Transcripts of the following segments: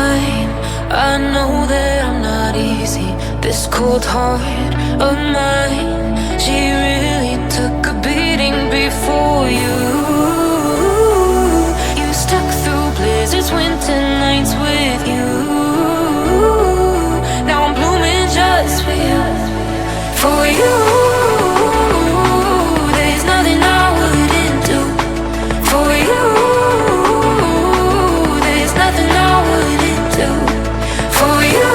time, I know that I'm not easy. This cold heart of mine, she really took a beating before you. You stuck through blizzards, winter nights with you. Now I'm blooming just for you, for you. There's nothing I wouldn't do for you. There's nothing I wouldn't do for you.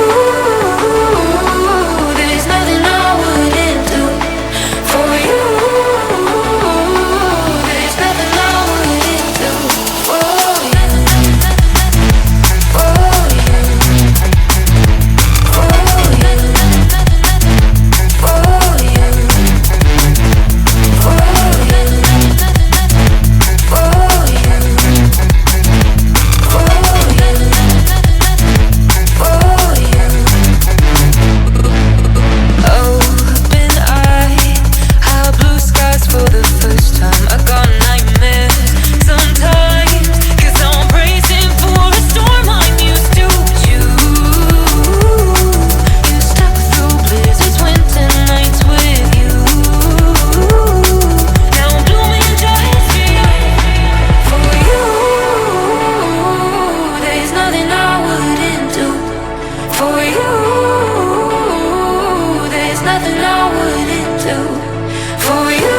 There's nothing I wouldn't do for you. There's nothing I wouldn't do for you. For you. For you. For you. For you.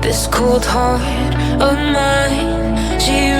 This cold heart of mine, she